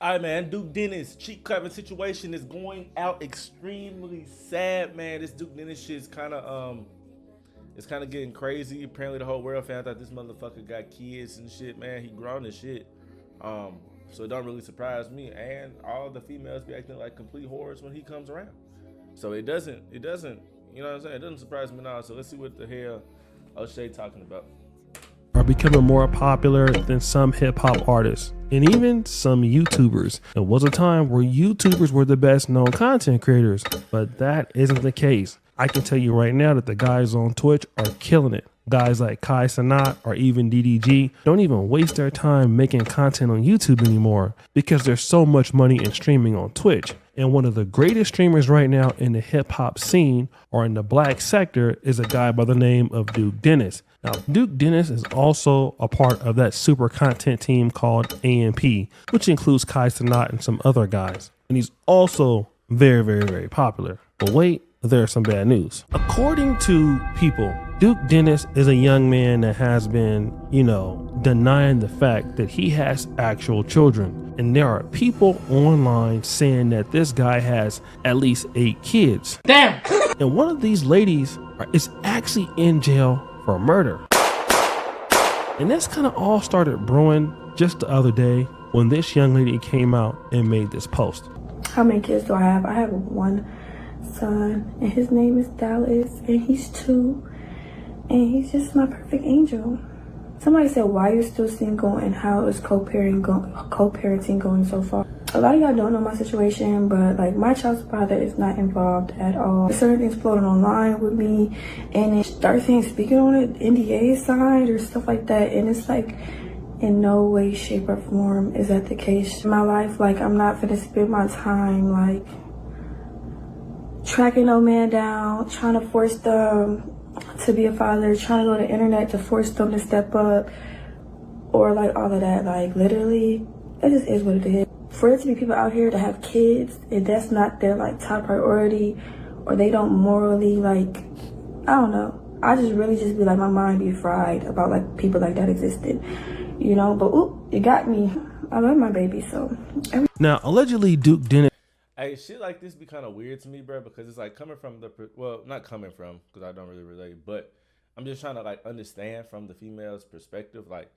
All right, man. Duke Dennis cheek clapping situation is going out extremely sad, man. This Duke Dennis shit is it's kind of getting crazy. Apparently, the whole world found out this motherfucker got kids and shit, man. He grown and shit. So it don't really surprise me. And all the females be acting like complete whores when he comes around. So it doesn't. You know what I'm saying? It doesn't surprise me now. So let's see what the hell O'Shea talking about. Are becoming more popular than some hip-hop artists and even some YouTubers. There was a time where YouTubers were the best known content creators, but that isn't the case. I can tell you right now that the guys on Twitch are killing it. Guys like Kai Cenat or even DDG don't even waste their time making content on YouTube anymore because there's so much money in streaming on Twitch. And one of the greatest streamers right now in the hip hop scene or in the black sector is a guy by the name of Duke Dennis. Now, Duke Dennis is also a part of that super content team called AMP, which includes Kai Cenat and some other guys. And he's also very, very, very popular. But wait, there's some bad news. According to people, Duke Dennis is a young man that has been, denying the fact that he has actual children. And there are people online saying that this guy has at least 8 kids. Damn! And one of these ladies is actually in jail for murder. And this kind of all started brewing just the other day when this young lady came out and made this post. How many kids do I have? I have one son, and his name is Dallas, and he's 2, and he's just my perfect angel. Somebody said, why are you still single, and how is co-parenting going so far? A lot of y'all don't know my situation, but like my child's father is not involved at all. Certain things floating online with me, and it starts saying speaking on it, NDA signed or stuff like that, and it's like in no way, shape, or form is that the case. In my life, like I'm not gonna spend my time like tracking no man down, trying to force them to be a father, trying to go to the internet to force them to step up, or like all of that. Like literally, it just is what it is. For there to be people out here that have kids and that's not their like top priority, or they don't morally like, I don't know. I just really just be like, my mind be fried about like people like that existed, but oop, it got me. I love my baby, so. Now, allegedly Duke Dennis. Hey, shit like this be kind of weird to me, bro, because it's like coming from not coming from, because I don't really relate, but I'm just trying to like understand from the female's perspective, like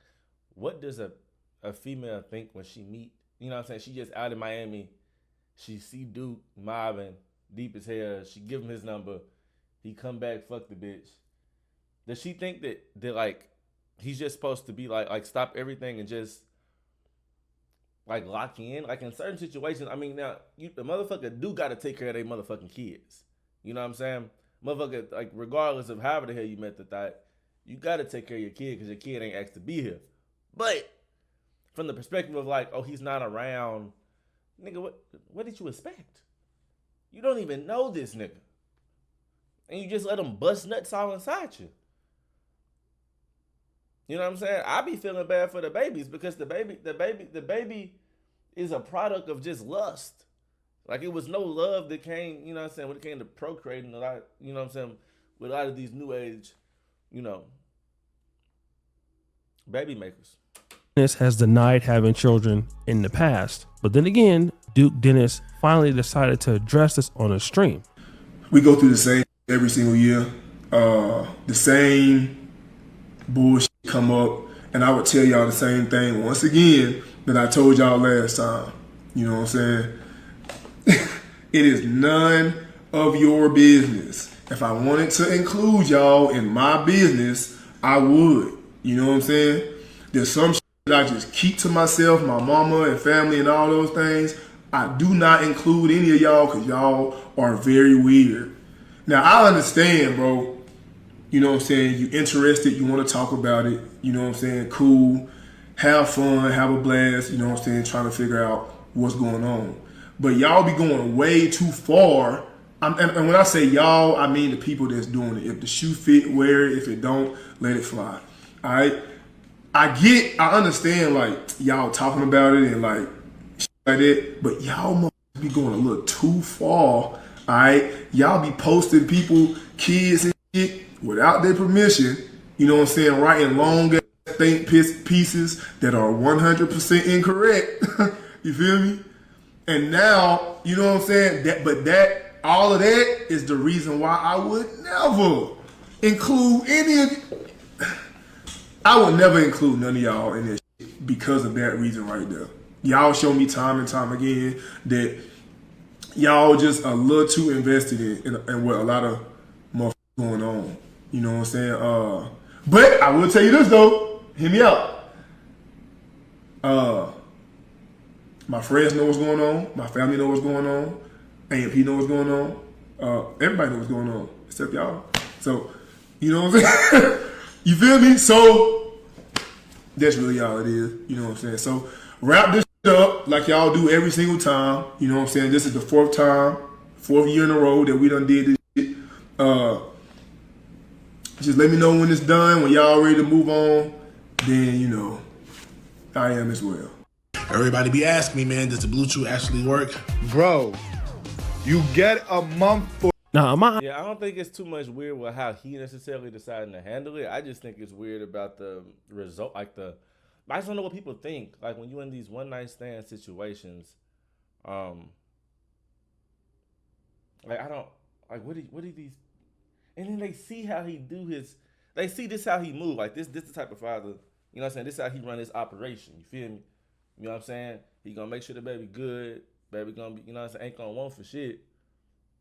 what does a female think when she meet, you know what I'm saying? She just out in Miami, she see Duke mobbing, deep as hell, she give him his number, he come back, fuck the bitch. Does she think that like he's just supposed to be like stop everything and just like lock in? Like in certain situations, I mean, now the motherfucker do gotta take care of their motherfucking kids. You know what I'm saying? Motherfucker, like regardless of however the hell you met the thought, you gotta take care of your kid because your kid ain't asked to be here. But from the perspective of like, oh, he's not around, nigga, what did you expect? You don't even know this nigga. And you just let him bust nuts all inside you. You know what I'm saying? I be feeling bad for the babies because the baby is a product of just lust. Like it was no love that came, you know what I'm saying, when it came to procreating a lot, you know what I'm saying, with a lot of these new age, baby makers. Dennis has denied having children in the past, but then again, Duke Dennis finally decided to address this on a stream. We go through the same every single year. The same bullshit come up, and I would tell y'all the same thing once again that I told y'all last time. You know what I'm saying? It is none of your business. If I wanted to include y'all in my business, I would. You know what I'm saying? There's some shit that I just keep to myself, my mama and family and all those things. I do not include any of y'all because y'all are very weird. Now, I understand, bro. You know what I'm saying? You interested, you want to talk about it. You know what I'm saying? Cool. Have fun, have a blast, you know what I'm saying? Trying to figure out what's going on. But y'all be going way too far. And when I say y'all, I mean the people that's doing it. If the shoe fit, wear it. If it don't, let it fly. All right? I understand, like, y'all talking about it and, like, shit like that. But y'all must be going a little too far. All right? Y'all be posting people, kids and shit without their permission. You know what I'm saying? Writing long think pieces that are 100% incorrect. You feel me? And now, you know what I'm saying? All of that is the reason why I would never include I would never include none of y'all in this shit because of that reason right there. Y'all show me time and time again that y'all just a little too invested in what a lot of motherfuckers going on. You know what I'm saying? But I will tell you this though. Hear me out. My friends know what's going on. My family know what's going on. AMP know what's going on. Everybody knows what's going on except y'all. So, you know what I'm saying? You feel me? So, that's really all it is. You know what I'm saying? So, wrap this shit up like y'all do every single time. You know what I'm saying? This is the fourth year in a row that we done did this shit. Just let me know when it's done, when y'all ready to move on. Then, you know, I am as well. Everybody be asking me, man, does the Bluetooth actually work? Bro, you get a month for... Now, Yeah, I don't think it's too much weird with how he necessarily decided to handle it. I just think it's weird about the result, I just don't know what people think. Like when you in these one night stand situations, what do these, and then they see how he they see this how he move. Like this the type of father, you know what I'm saying? This how he run his operation. You feel me? You know what I'm saying? He gonna make sure the baby good. Baby gonna be, you know what I'm saying? Ain't gonna want for shit.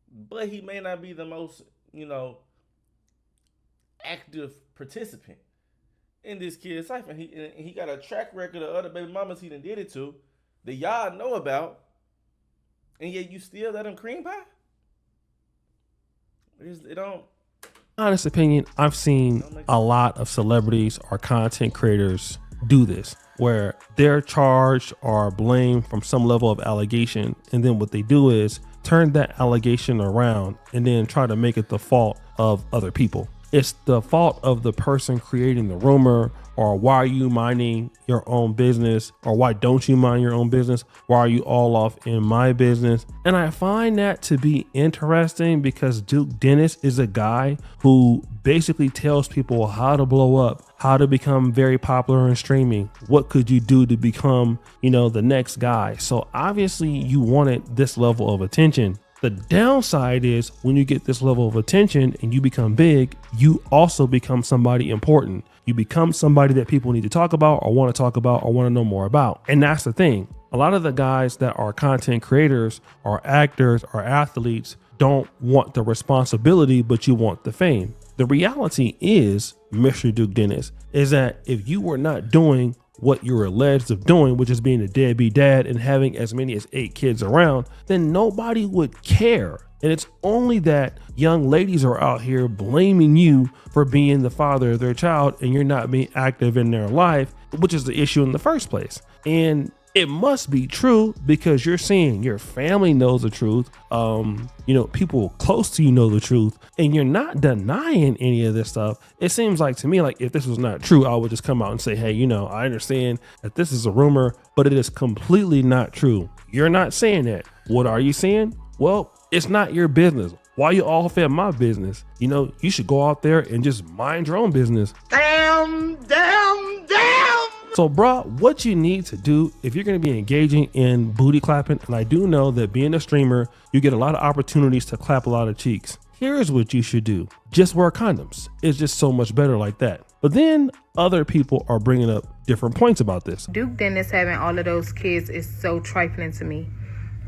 But he may not be the most, you know, active participant in this kid's life. And he got a track record of other baby mamas he done did it to that y'all know about. And yet you still let him cream pie? It don't. honest opinion, I've seen a lot of celebrities or content creators do this, where they're charged or blamed from some level of allegation, and then what they do is turn that allegation around and then try to make it the fault of other people. It's the fault of the person creating the rumor, or why are you minding your own business, or why don't you mind your own business? Why are you all off in my business? And I find that to be interesting because Duke Dennis is a guy who basically tells people how to blow up, how to become very popular in streaming. What could you do to become, the next guy? So obviously you wanted this level of attention. The downside is when you get this level of attention and you become big, you also become somebody important. You become somebody that people need to talk about or want to talk about or want to know more about. And that's the thing. A lot of the guys that are content creators or actors or athletes don't want the responsibility, but you want the fame. The reality is, Mr. Duke Dennis, is that if you were not doing what you're alleged of doing, which is being a deadbeat dad and having as many as 8 kids around, then nobody would care. And it's only that young ladies are out here blaming you for being the father of their child and you're not being active in their life, which is the issue in the first place. And it must be true because you're seeing your family knows the truth. People close to you know the truth, and you're not denying any of this stuff. It seems like to me, like if this was not true, I would just come out and say, hey, I understand that this is a rumor, but it is completely not true. You're not saying that. What are you saying? Well, it's not your business. Why you all fed my business? You should go out there and just mind your own business. Damn. So, bro, what you need to do if you're going to be engaging in booty clapping, and I do know that being a streamer, you get a lot of opportunities to clap a lot of cheeks. Here's what you should do. Just wear condoms. It's just so much better like that. But then other people are bringing up different points about this. Duke Dennis having all of those kids is so trifling to me.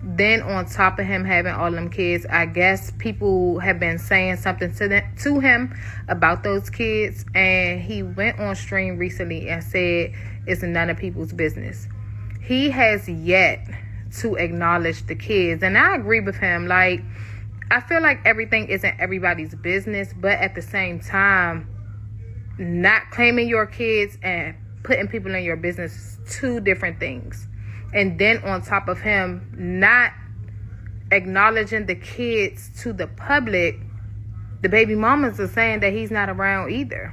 Then on top of him having all them kids, I guess people have been saying something to him about those kids, and he went on stream recently and said it's none of people's business. He has yet to acknowledge the kids, and I agree with him. Like, I feel like everything isn't everybody's business, but at the same time, not claiming your kids and putting people in your business is 2 different things. And then on top of him not acknowledging the kids to the public, the baby mamas are saying that he's not around either.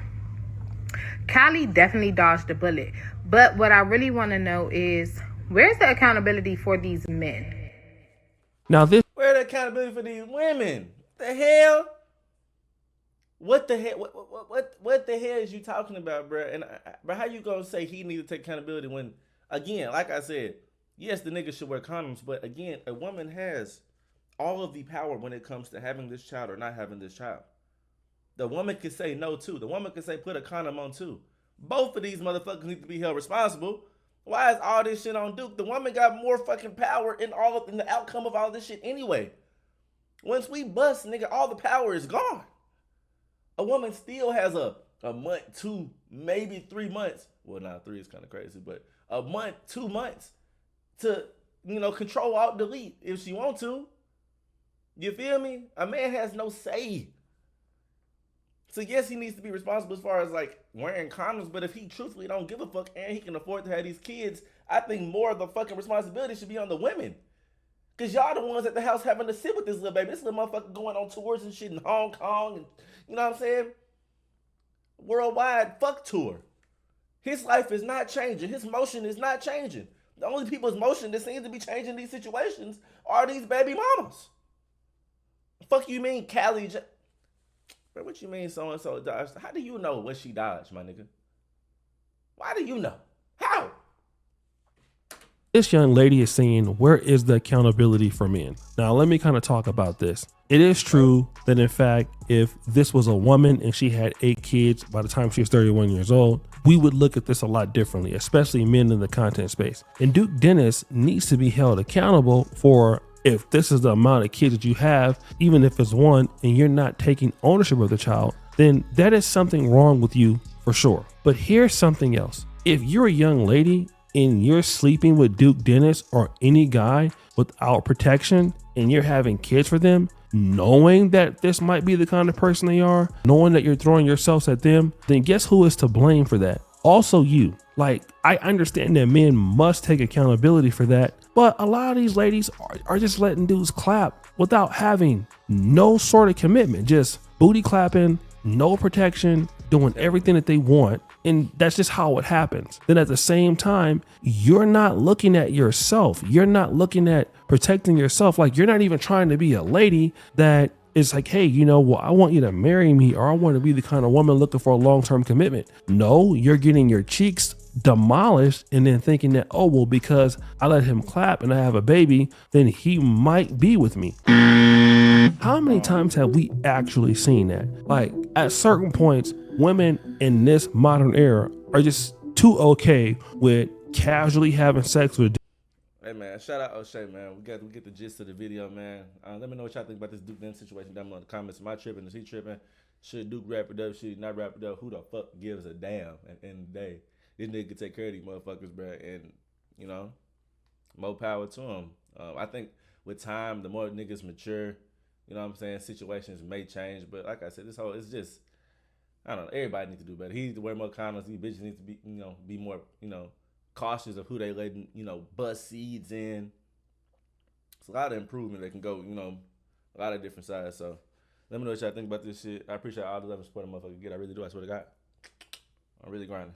Kylie definitely dodged the bullet. But what I really want to know is, where's the accountability for these men? Now this... Where's the accountability for these women? The hell? What the hell? What the hell is you talking about, bro? And bro, how you gonna say he need to take accountability when, again, like I said, yes, the nigga should wear condoms, but again, a woman has all of the power when it comes to having this child or not having this child. The woman can say no too. The woman can say put a condom on too. Both of these motherfuckers need to be held responsible. Why is all this shit on Duke? The woman got more fucking power in the outcome of all this shit anyway. Once we bust, nigga, all the power is gone. A woman still has a month, 2, maybe 3 months. Well, now 3 is kind of crazy, but a month, 2 months to, control, alt, delete if she want to. You feel me? A man has no say. So yes, he needs to be responsible as far as like wearing condoms, but if he truthfully don't give a fuck and he can afford to have these kids, I think more of the fucking responsibility should be on the women. Cause y'all the ones at the house having to sit with this little baby. This little motherfucker going on tours and shit in Hong Kong and you know what I'm saying? Worldwide fuck tour. His life is not changing. His motion is not changing. The only people's motion that seems to be changing these situations are these baby mamas. Fuck you mean Callie? Bro, what you mean so-and-so dodged? How do you know what she dodged, my nigga? Why do you know? How? This young lady is saying, where is the accountability for men? Now, let me kind of talk about this. It is true that, in fact, if this was a woman and she had 8 kids by the time she was 31 years old, we would look at this a lot differently, especially men in the content space. And Duke Dennis needs to be held accountable for if this is the amount of kids that you have, even if it's one, and you're not taking ownership of the child, then that is something wrong with you for sure. But here's something else. If you're a young lady and you're sleeping with Duke Dennis or any guy without protection and you're having kids for them, knowing that this might be the kind of person they are, knowing that you're throwing yourselves at them, then guess who is to blame for that? Also you. Like, I understand that men must take accountability for that, but a lot of these ladies are just letting dudes clap without having no sort of commitment, just booty clapping, no protection, doing everything that they want. And that's just how it happens. Then at the same time, you're not looking at yourself. You're not looking at protecting yourself. Like, you're not even trying to be a lady that is like, hey, I want you to marry me, or I want to be the kind of woman looking for a long-term commitment. No, you're getting your cheeks demolished and then thinking that, oh, well, because I let him clap and I have a baby, then he might be with me. How many times have we actually seen that? Like, at certain points, women in this modern era are just too okay with casually having sex with. Hey man, shout out O'Shea, man. We get the gist of the video, man. Let me know what y'all think about this Duke Dennis situation down below in the comments. Am I tripping? Is he tripping? Should Duke wrap it up? Should he not wrap it up? Who the fuck gives a damn at the end of the day? This nigga can take care of these motherfuckers, bro. And, more power to him. I think with time, the more niggas mature, situations may change. But like I said, it's just, I don't know. Everybody needs to do better. He needs to wear more condoms. These bitches need to be, be more, cautious of who they letting, bust seeds in. It's a lot of improvement that can go, a lot of different sides. So let me know what y'all think about this shit. I appreciate all the love and support a motherfucker get. I really do. I swear to God. I'm really grinding.